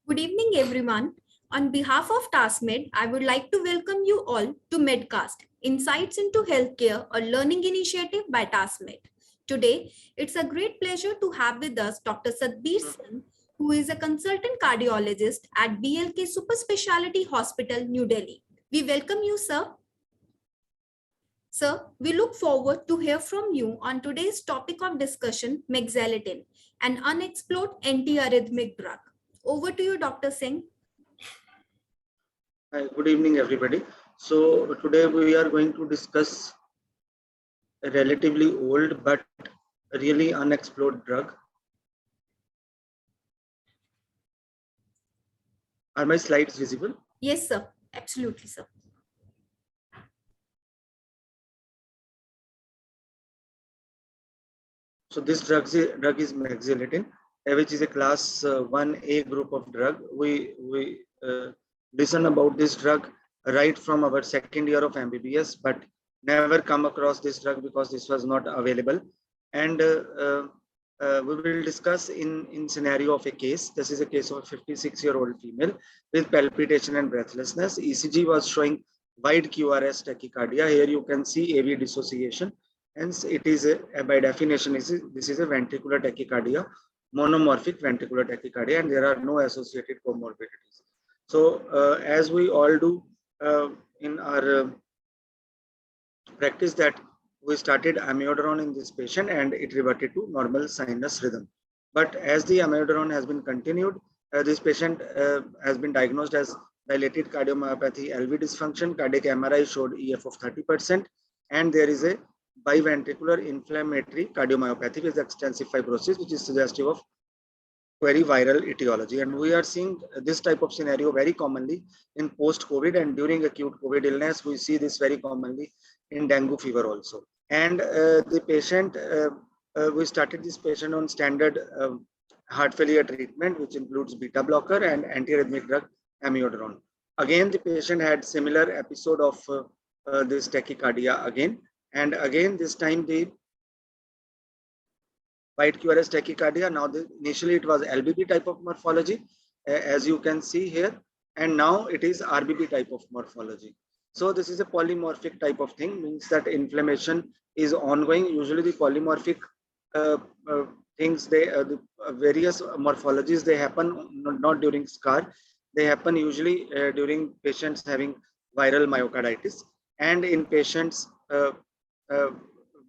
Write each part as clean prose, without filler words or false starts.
Good evening, everyone. On behalf of TaskMed, I would like to welcome you all to Medcast, Insights into Healthcare, a learning initiative by TaskMed. Today, it's a great pleasure to have with us Dr. Sadbir Singh, who is a consultant cardiologist at BLK Super Speciality Hospital, New Delhi. We welcome you, sir. Sir, we look forward to hear from you on today's topic of discussion, Mexalidine, an unexplored antiarrhythmic drug. Over to you, Dr. Singh. Hi, good evening, everybody. So today we are going to discuss a relatively old but really unexplored drug. Are my slides visible? Yes, sir. Absolutely, sir. So this drug is Mexalidine, which is a class 1A group of drug. We listen about this drug right from our second year of MBBS, but never come across this drug because this was not available. And we will discuss in scenario of a case. This is a case of a 56-year-old female with palpitation and breathlessness. ECG was showing wide QRS tachycardia. Here you can see AV dissociation. Hence, it is by definition, this is a ventricular tachycardia, monomorphic ventricular tachycardia, and there are no associated comorbidities. So, as we all do in our practice, that we started amiodarone in this patient and it reverted to normal sinus rhythm. But as the amiodarone has been continued, this patient has been diagnosed as dilated cardiomyopathy, LV dysfunction, cardiac MRI showed EF of 30%, and there is a biventricular inflammatory cardiomyopathy with extensive fibrosis, which is suggestive of very viral etiology. And we are seeing this type of scenario very commonly in post-COVID and during acute COVID illness. We see this very commonly in dengue fever also. And the patient, we started this patient on standard heart failure treatment, which includes beta blocker and antiarrhythmic drug amiodarone. Again, the patient had similar episode of this tachycardia again. And again, this time the wide QRS tachycardia. Now, initially it was LBB type of morphology, as you can see here, and now it is RBB type of morphology. So this is a polymorphic type of thing, means that inflammation is ongoing. Usually the polymorphic things, the various morphologies, they happen not during scar, they happen usually during patients having viral myocarditis and in patients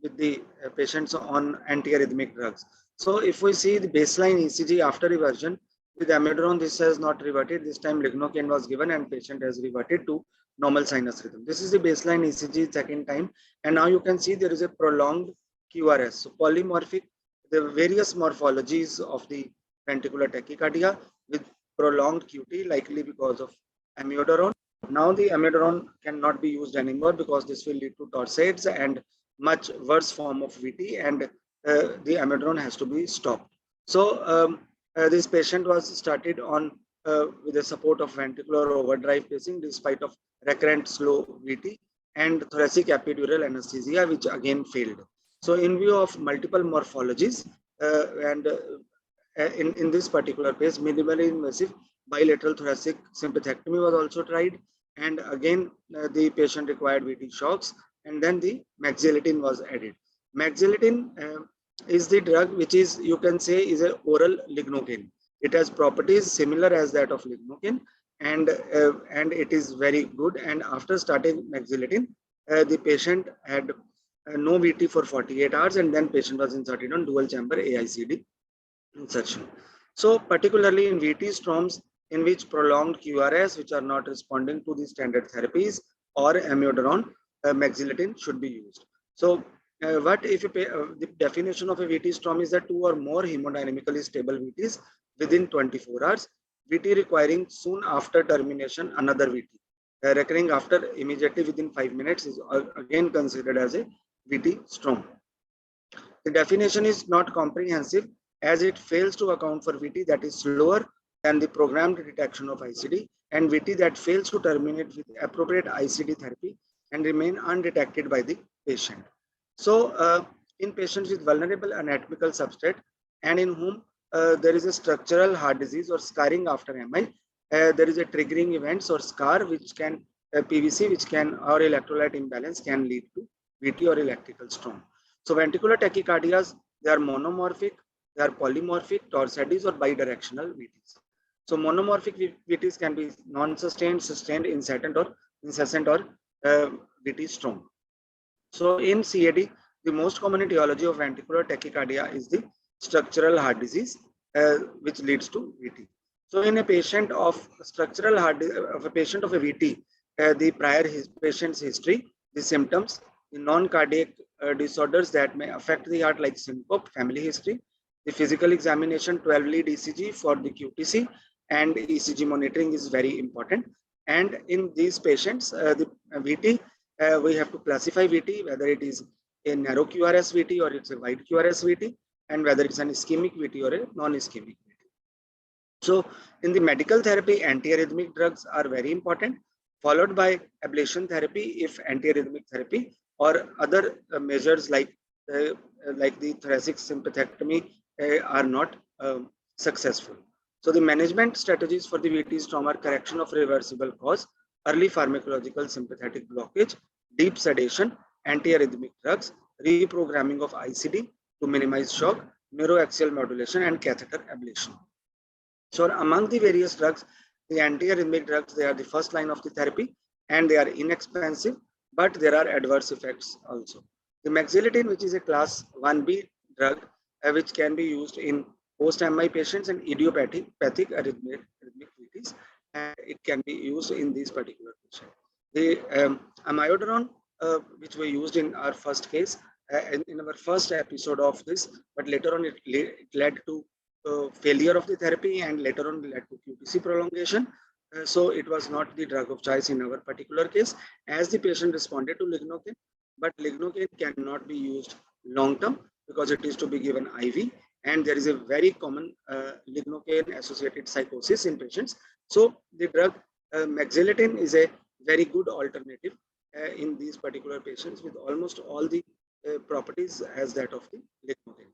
with the patients on antiarrhythmic drugs. So if we see the baseline ECG after reversion with amiodarone, this has not reverted. This time lignocaine was given and patient has reverted to normal sinus rhythm. This is the baseline ECG second time, and now you can see there is a prolonged QRS. So polymorphic, the various morphologies of the ventricular tachycardia with prolonged QT, likely because of amiodarone. Now the amiodarone cannot be used anymore because this will lead to torsades and much worse form of VT, and the amiodarone has to be stopped. So this patient was started on with the support of ventricular overdrive pacing despite of recurrent slow VT and thoracic epidural anesthesia, which again failed. So in view of multiple morphologies and in this particular case, minimally invasive bilateral thoracic sympathectomy was also tried, and again the patient required VT shocks, and then the Mexalidine was added. Mexalidine is the drug which is, you can say, is an oral lignocaine. It has properties similar as that of lignocaine, and it is very good. And after starting Mexalidine, the patient had no VT for 48 hours, and then patient was inserted on dual chamber AICD insertion. So particularly in VT storms in which prolonged QRS, which are not responding to the standard therapies, or amiodarone, Mexalidine should be used. So what if the definition of a VT storm is that two or more hemodynamically stable VTs within 24 hours, VT requiring soon after termination another VT, recurring after immediately within 5 minutes is again considered as a VT storm. The definition is not comprehensive as it fails to account for VT that is slower than the programmed detection of ICD and VT that fails to terminate with appropriate ICD therapy and remain undetected by the patient. So in patients with vulnerable anatomical substrate and in whom there is a structural heart disease or scarring after MI. There is a triggering events or scar which can PVC, which can or electrolyte imbalance can lead to VT or electrical storm. So ventricular tachycardias, they are monomorphic, they are polymorphic, torsades or bidirectional VTs. So monomorphic VTs can be non-sustained, sustained, incessant or VT storm. So in CAD, the most common etiology of ventricular tachycardia is the structural heart disease, which leads to VT. So in a patient of structural heart of a patient of a VT, the prior patient's history, the symptoms, the non-cardiac disorders that may affect the heart like syncope, family history, the physical examination, 12-lead ECG for the QTC, and ECG monitoring is very important. And in these patients, the VT, we have to classify VT, whether it is a narrow QRS VT or it's a wide QRS VT, and whether it's an ischemic VT or a non-ischemic VT. So in the medical therapy, antiarrhythmic drugs are very important, followed by ablation therapy if antiarrhythmic therapy or other measures like the thoracic sympathectomy are not successful. So the management strategies for the VT storm are correction of reversible cause, early pharmacological sympathetic blockage, deep sedation, antiarrhythmic drugs, reprogramming of ICD to minimize shock, neuroaxial modulation, and catheter ablation. So among the various drugs, the antiarrhythmic drugs, they are the first line of the therapy and they are inexpensive, but there are adverse effects also. The mexiletine, which is a class 1B drug, which can be used in post-MI patients and idiopathic arrhythmic VTs, and it can be used in these particular patients. The amiodarone, which we used in our first case, in our first episode of this, but later on it led to failure of the therapy and later on led to QTC prolongation. So it was not the drug of choice in our particular case as the patient responded to lignocaine, but lignocaine cannot be used long term because it is to be given IV and there is a very common lignocaine associated psychosis in patients. So the drug mexiletine is a very good alternative in these particular patients with almost all the properties as that of the lignocaine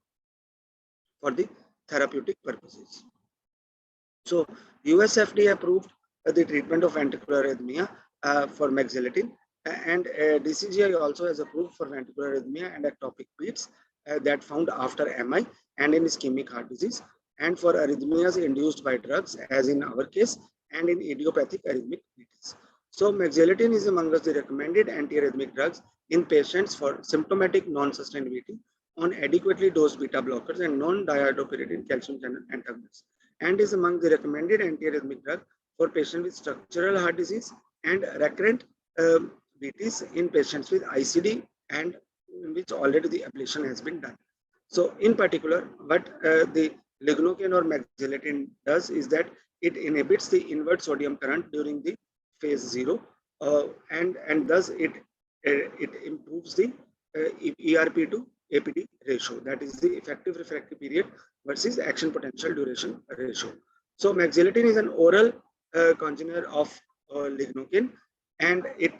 for the therapeutic purposes. So US FDA approved the treatment of ventricular arrhythmia for mexiletine, and DCGI also has approved for ventricular arrhythmia and ectopic beats that found after MI and in ischemic heart disease, and for arrhythmias induced by drugs as in our case, and in idiopathic arrhythmic beats. So mexiletine is among the recommended antiarrhythmic drugs in patients for symptomatic non-sustained VT on adequately dosed beta blockers and non-dihydropyridine calcium channel antagonists, and is among the recommended antiarrhythmic drug for patients with structural heart disease and recurrent VTs in patients with ICD and in which already the ablation has been done. So in particular, what the lignocaine or mexiletine does is that it inhibits the inward sodium current during the phase 0 and thus it improves the ERP to APD ratio, that is the effective refractory period versus action potential duration ratio. So mexiletine is an oral congener of lignocaine, and it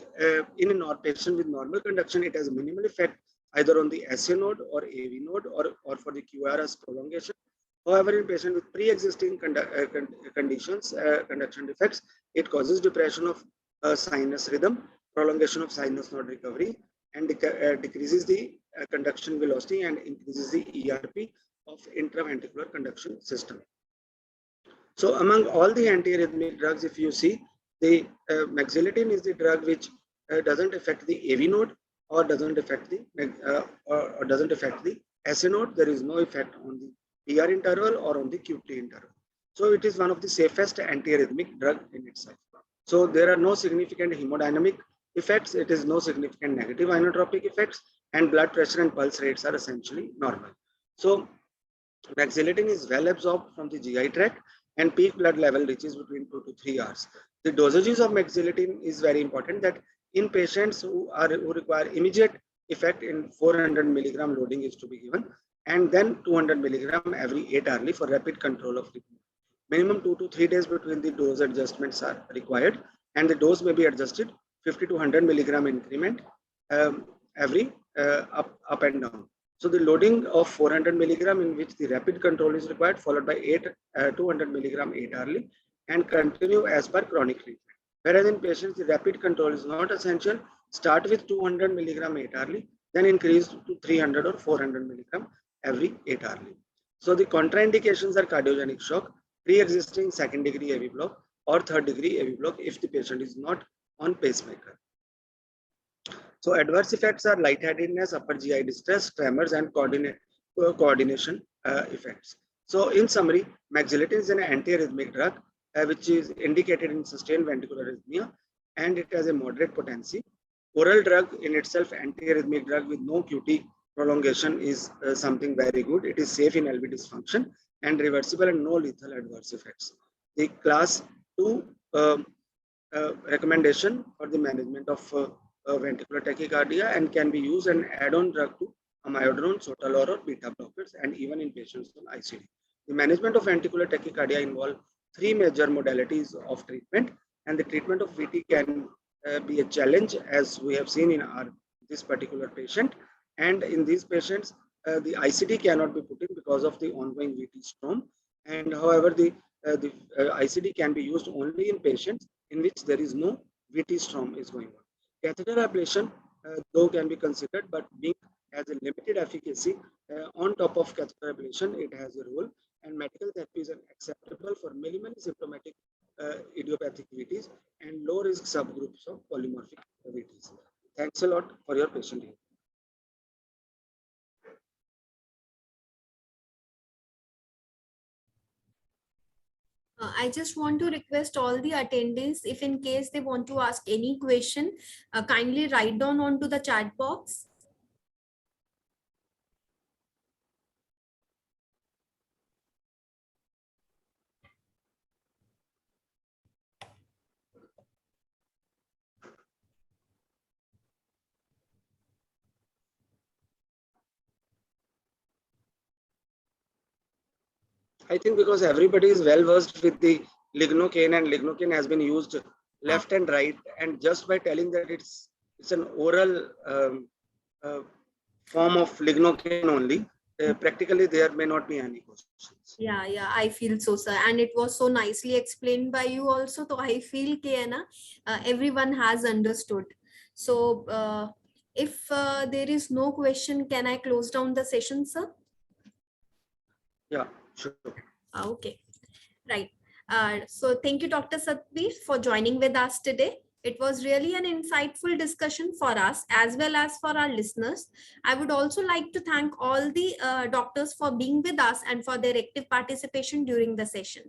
in a patient with normal conduction, it has a minimal effect either on the SA node or AV node or for the QRS prolongation. However, in patient with pre-existing conditions, conduction defects, it causes depression of sinus rhythm, prolongation of sinus node recovery, and decreases the conduction velocity and increases the ERP of intraventricular conduction system. So among all the antiarrhythmic drugs, if you see, the mexiletine is the drug which doesn't affect the AV node or doesn't affect the SA node. There is no effect on the PR interval or on the QT interval. So it is one of the safest antiarrhythmic drug in itself. So there are no significant hemodynamic effects. It is no significant negative inotropic effects, and blood pressure and pulse rates are essentially normal. So mexiletine is well absorbed from the GI tract and peak blood level reaches between 2 to 3 hours. The dosages of mexiletine is very important, that in patients who require immediate effect, in 400 milligram loading is to be given, and then 200 milligram every 8 hourly for rapid control of treatment. Minimum 2 to 3 days between the dose adjustments are required, and the dose may be adjusted 50 to 100 milligram increment every up and down. So the loading of 400 milligram in which the rapid control is required, followed by 200 milligram 8 hourly, and continue as per chronic treatment. Whereas in patients, the rapid control is not essential. Start with 200 milligram 8 hourly, then increase to 300 or 400 milligram every 8 hourly. So the contraindications are cardiogenic shock, pre-existing second degree AV block or third degree AV block if the patient is not on pacemaker. So adverse effects are lightheadedness, upper GI distress, tremors, and coordination effects. So in summary, mexiletine is an antiarrhythmic drug which is indicated in sustained ventricular arrhythmia, and it has a moderate potency. Oral drug in itself, antiarrhythmic drug with no QT prolongation, is something very good. It is safe in LV dysfunction and reversible and no lethal adverse effects. The class 2 recommendation for the management of ventricular tachycardia and can be used an add-on drug to amiodarone, sotalol, or beta blockers, and even in patients on ICD. The management of ventricular tachycardia involves 3 major modalities of treatment, and the treatment of VT can be a challenge, as we have seen in this particular patient. And in these patients, the ICD cannot be put in because of the ongoing VT storm. And however, the ICD can be used only in patients in which there is no VT storm is going on. Catheter ablation, though, can be considered, but being has a limited efficacy. On top of catheter ablation, it has a role, and medical therapies are acceptable for minimally symptomatic idiopathic VTs and low risk subgroups of polymorphic VTs. Thanks a lot for your patient here. I just want to request all the attendees, if in case they want to ask any question, kindly write down onto the chat box. I think because everybody is well versed with the lignocaine, and lignocaine has been used left and right, and just by telling that it's an oral form of lignocaine only, practically there may not be any questions. Yeah, I feel so, sir. And it was so nicely explained by you also. So I feel everyone has understood. So if there is no question, can I close down the session, sir? Yeah, sure. Okay, right. So thank you, Dr. Satbir, for joining with us today. It was really an insightful discussion for us as well as for our listeners. I would also like to thank all the doctors for being with us and for their active participation during the session.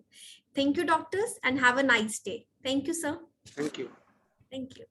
Thank you, doctors, and have a nice day. Thank you, sir. Thank you. Thank you.